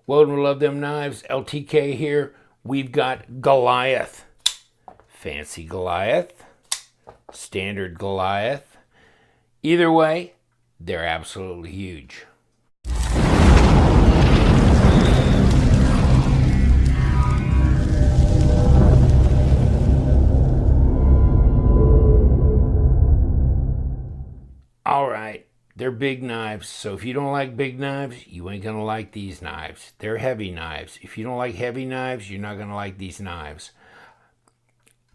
Welcome to Love Them Knives. LTK here. We've got Goliath. Fancy Goliath. Standard Goliath. Either way, they're absolutely huge. All right. They're big knives, so if you don't like big knives, you ain't gonna like these knives. They're heavy knives. If you don't like heavy knives, you're not gonna like these knives.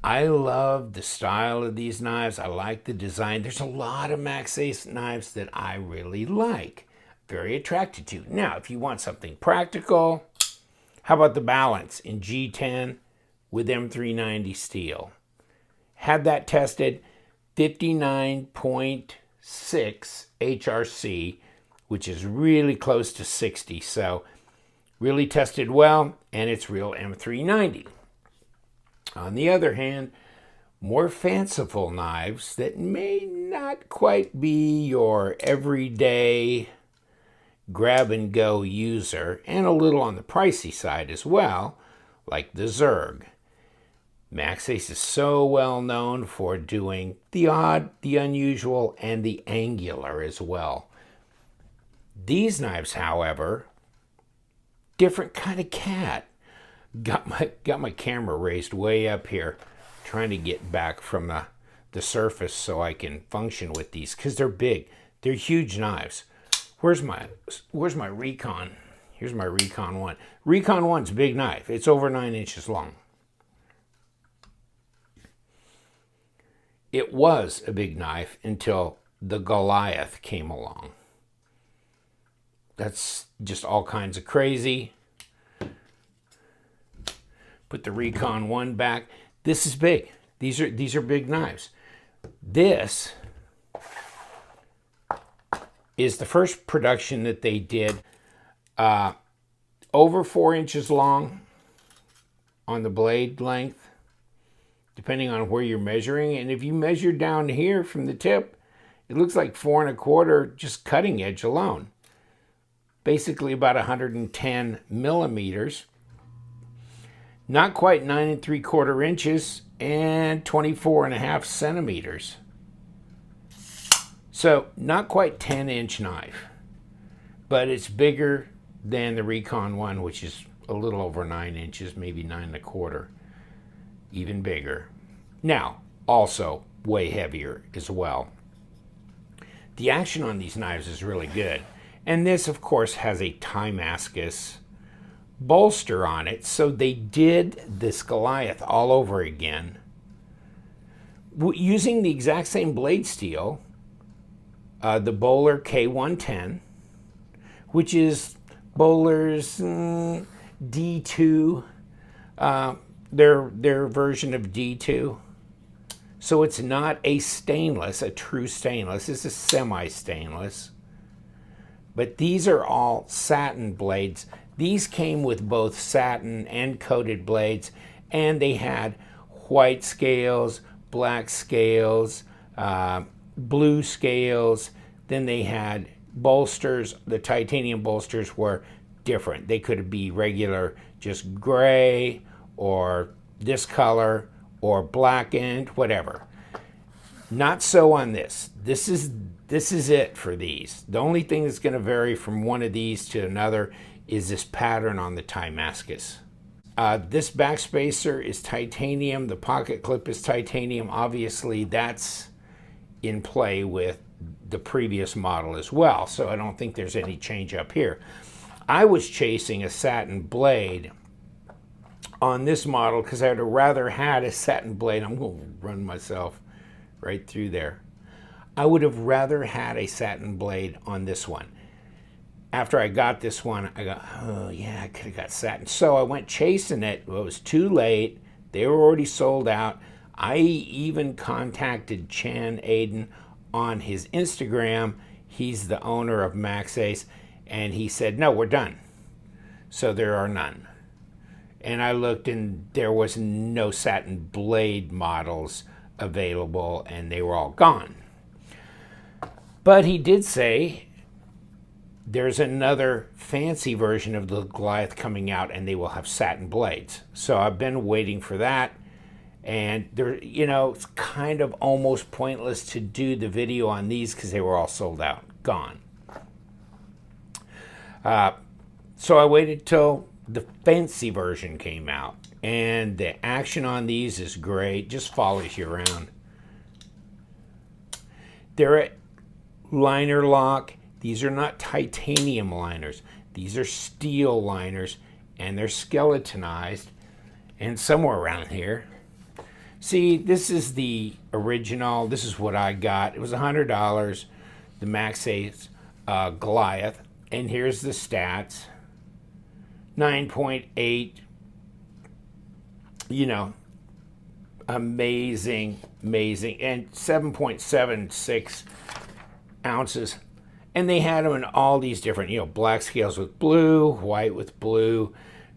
I love the style of these knives. I like the design. There's a lot of Maxace knives that I really like. Very attracted to. Now, if you want something practical, how about the balance in G10 with M390 steel? Had that tested, 59.6 HRC, which is really close to 60. So really tested well, and it's real M390. On the other hand, more fanciful knives that may not quite be your everyday grab and go user, and a little on the pricey side as well, like the Zerg. Maxace is so well known for doing the odd, the unusual, and the angular as well. These knives, however, different kind of cat. Got my camera raised way up here, trying to get back from the surface so I can function with these, because they're big. They're huge knives. Where's my Recon? Here's my Recon 1. Recon 1's a big knife. It's over 9 inches long. It was a big knife until the Goliath came along. That's just all kinds of crazy. Put the Recon 1 back. This is big. These are big knives. This is the first production that they did, over 4 inches long on the blade length, depending on where you're measuring. And if you measure down here from the tip, it looks like 4 1/4 just cutting edge alone. Basically about 110 millimeters. Not quite 9 3/4 inches and 24.5 centimeters. So not quite 10-inch knife, but it's bigger than the Recon 1, which is a little over 9 inches, maybe 9 1/4. Even bigger. Now, also way heavier as well. The action on these knives is really good. And this, of course, has a Tuyaknife bolster on it. So they did this Goliath all over again, using the exact same blade steel, the Bowler K110, which is Bowler's D2, their version of D2. So it's not a stainless, a true stainless. It's a semi-stainless. But these are all satin blades. These came with both satin and coated blades, and they had white scales, black scales, blue scales. Then they had bolsters. The titanium bolsters were different. They could be regular, just gray, or this color, or blackened, whatever. Not so on this. This is it for these. The only thing that's going to vary from one of these to another is this pattern on the Zirmascus. This backspacer is titanium. The pocket clip is titanium. Obviously, that's in play with the previous model as well, so I don't think there's any change up here. I was chasing a satin blade on this model because I would have rather had a satin blade. I'm going to run myself right through there. I would have rather had a satin blade on this one. After I got this one, I go, oh yeah, I could have got satin. So I went chasing it. Well, it was too late. They were already sold out. I even contacted Chan Aiden on his Instagram. He's the owner of Maxace, and he said, no, we're done. So there are none. And I looked, and there was no satin blade models available, and they were all gone. But he did say there's another fancy version of the Goliath coming out, and they will have satin blades. So I've been waiting for that. And there, you know, it's kind of almost pointless to do the video on these because they were all sold out, gone. So I waited till the fancy version came out, and the action on these is great. Just follows you around. They're a liner lock. These are not titanium liners. These are steel liners, and they're skeletonized. And somewhere around here, see, this is the original. This is what I got. It was $100, the Maxace Goliath. And here's the stats. 9.8. You know, amazing, amazing. And 7.76 ounces. And they had them in all these different, you know, black scales with blue, white with blue,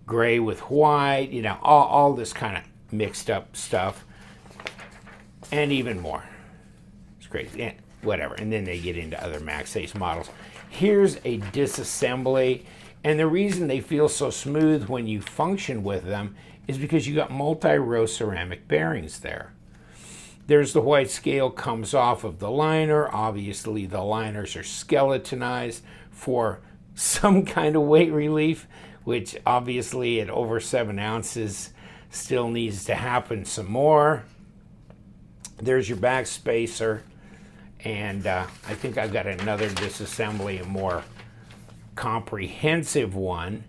gray with white, you know, all this kind of mixed up stuff. And even more. It's crazy. Yeah, whatever. And then they get into other Maxace models. Here's a Disassembly. And the reason they feel so smooth when you function with them is because you got multi-row ceramic bearings there. There's the white scale comes off of the liner. Obviously, the liners are skeletonized for some kind of weight relief, which obviously at over 7 ounces still needs to happen some more. There's your back spacer. And I think I've got another Disassembly, a more comprehensive one.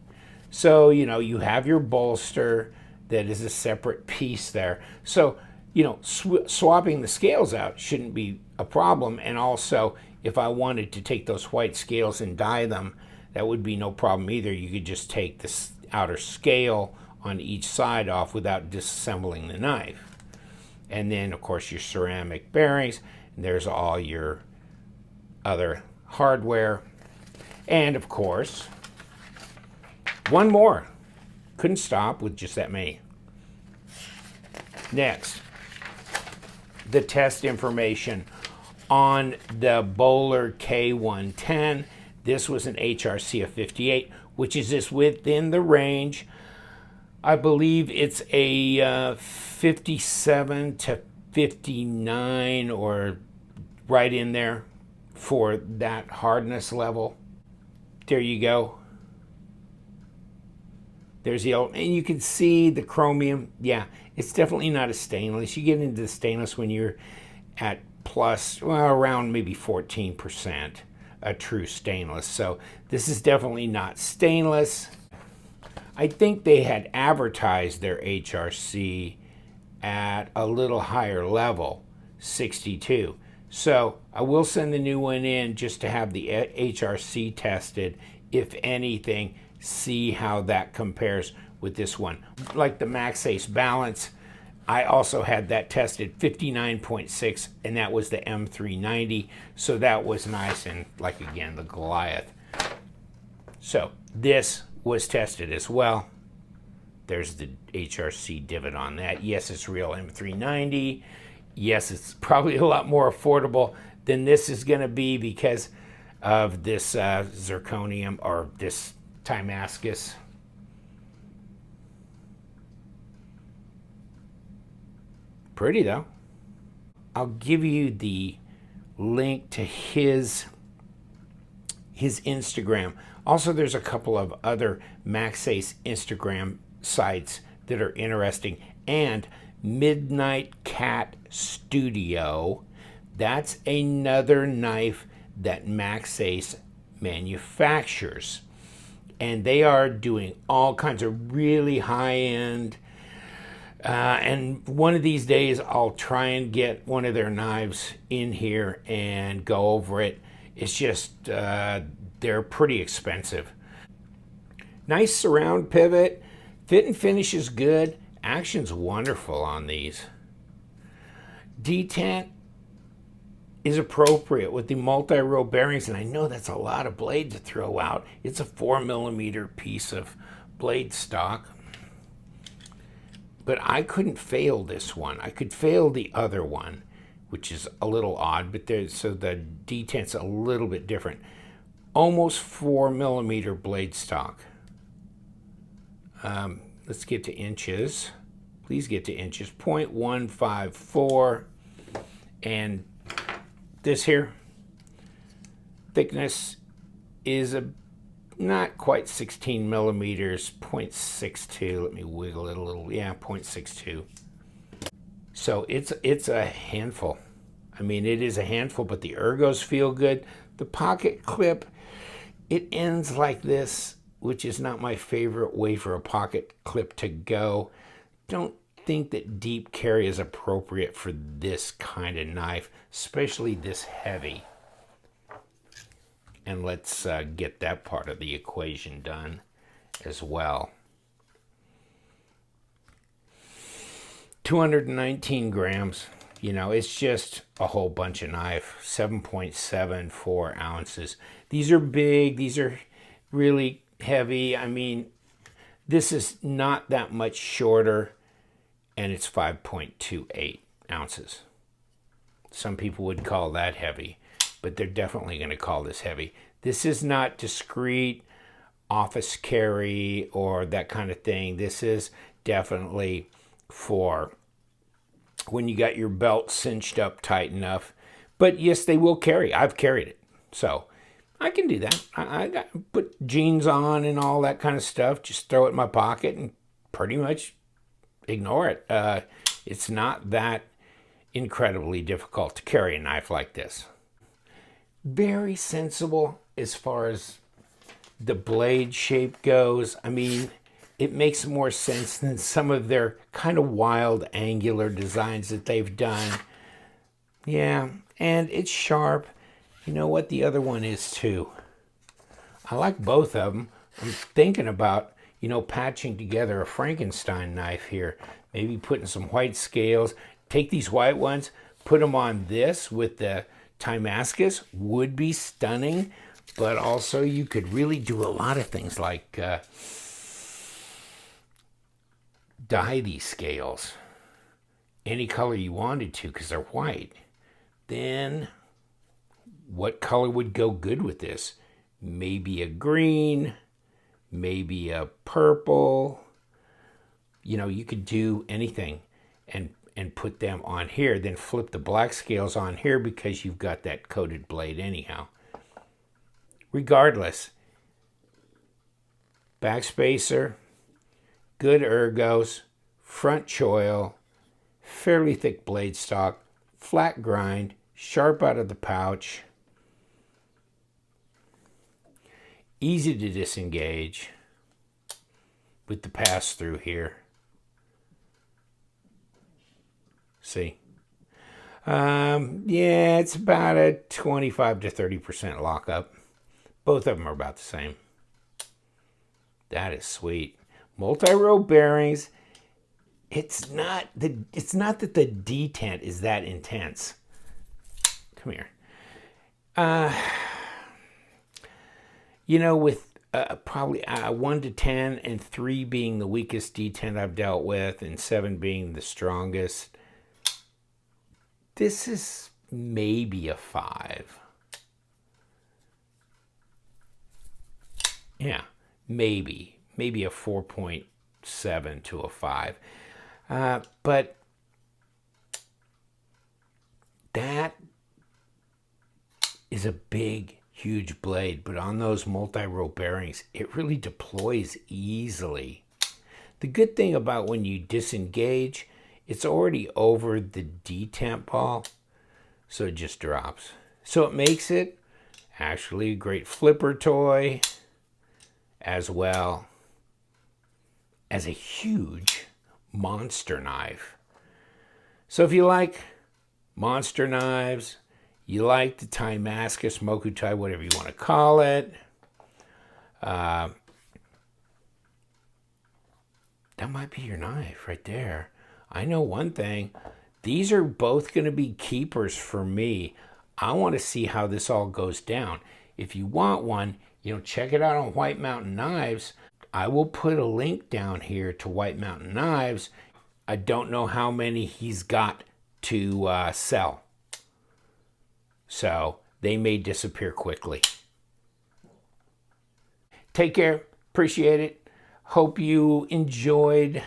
So, you know, you have your bolster that is a separate piece there. So, you know, swapping the scales out shouldn't be a problem. And also, if I wanted to take those white scales and dye them, that would be no problem either. You could just take this outer scale on each side off without disassembling the knife. And then, of course, your ceramic bearings. And there's all your other hardware. And, of course, one more. Couldn't stop with just that many. Next, the test information on the Bowler K110. This was an HRC of 58, which is just within the range. I believe it's a 57 to 59 or right in there for that hardness level. There you go. There's the old, and you can see the chromium. Yeah, it's definitely not a stainless. You get into the stainless when you're at plus, well, around maybe 14%, a true stainless. So this is definitely not stainless. I think they had advertised their HRC at a little higher level, 62. So I will send the new one in just to have the HRC tested. If anything, see how that compares with this one. Like the Maxace Balance, I also had that tested 59.6, and that was the M390. So that was nice, and like again, the Goliath. So this was tested as well. There's the HRC divot on that. Yes, it's real M390. Yes, it's probably a lot more affordable than this is going to be because of this zirconium or this Tuyaknife. Pretty though. I'll give you the link to his Instagram. Also, there's a couple of other Maxace Instagram sites that are interesting. And Midnight Cat Studio, that's another knife that Maxace manufactures. And they are doing all kinds of really high-end. And one of these days, I'll try and get one of their knives in here and go over it. It's just, they're pretty expensive. Nice surround pivot. Fit and finish is good. Action's wonderful on these. Detent is appropriate with the multi-row bearings, and I know that's a lot of blade to throw out. It's a 4mm piece of blade stock. But I couldn't fail this one. I could fail the other one, which is a little odd, but so the detent's a little bit different. almost 4mm blade stock. Let's get to inches. Please get to inches. 0.154. And this here thickness is not quite 16mm, 0.62. Let me wiggle it a little. Yeah, 0.62. So it's a handful. I mean, it is a handful, but the ergos feel good. The pocket clip, it ends like this, which is not my favorite way for a pocket clip to go. Don't think that deep carry is appropriate for this kind of knife, especially this heavy. And let's get that part of the equation done as well. 219 grams. You know, it's just a whole bunch of knife. 7.74 ounces. These are big. These are really heavy. I mean, this is not that much shorter, and it's 5.28 ounces. Some people would call that heavy, but they're definitely going to call this heavy. This is not discreet office carry or that kind of thing. This is definitely for when you got your belt cinched up tight enough. But yes, they will carry. I've carried it. So I can do that. I got put jeans on and all that kind of stuff. Just throw it in my pocket and pretty much ignore it. It's not that incredibly difficult to carry a knife like this. Very sensible as far as the blade shape goes. I mean, it makes more sense than some of their kind of wild angular designs that they've done. Yeah, and it's sharp. You know what? The other one is too. I like both of them. I'm thinking about, you know, patching together a Frankenstein knife here. Maybe putting some white scales. Take these white ones, put them on this with the Damascus. Would be stunning. But also you could really do a lot of things like dye these scales any color you wanted to because they're white. Then what color would go good with this? Maybe a green, maybe a purple. You know, you could do anything and put them on here, then flip the black scales on here because you've got that coated blade anyhow. Regardless, backspacer, good ergos, front choil, fairly thick blade stock, flat grind, sharp out of the pouch, easy to disengage with the pass through here. See? Yeah, it's about a 25 to 30% lockup. Both of them are about the same. That is sweet. Multi-row bearings. It's not that the detent is that intense. Come here. You know, with probably 1 to 10 and 3 being the weakest detent I've dealt with and 7 being the strongest, this is maybe a 5. Yeah, maybe a 4.7 to a 5. But that is a big, huge blade. But on those multi-row bearings, it really deploys easily. The good thing about when you disengage, it's already over the detent ball, so it just drops. So it makes it actually a great flipper toy, as well as a huge monster knife. So if you like monster knives, you like the Damascus, Mokutai, whatever you want to call it, that might be your knife right there. I know one thing. These are both going to be keepers for me. I want to see how this all goes down. If you want one, you know, check it out on White Mountain Knives. I will put a link down here to White Mountain Knives. I don't know how many he's got to sell. So they may disappear quickly. take care. Appreciate it. Hope you enjoyed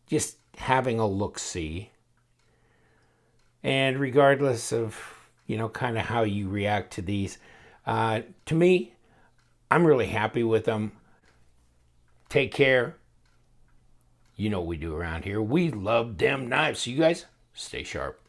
just having a look-see. And regardless of, kind of how you react to these, to me, I'm really happy with them. Take care. You know what we do around here. We love them knives. So you guys, stay sharp.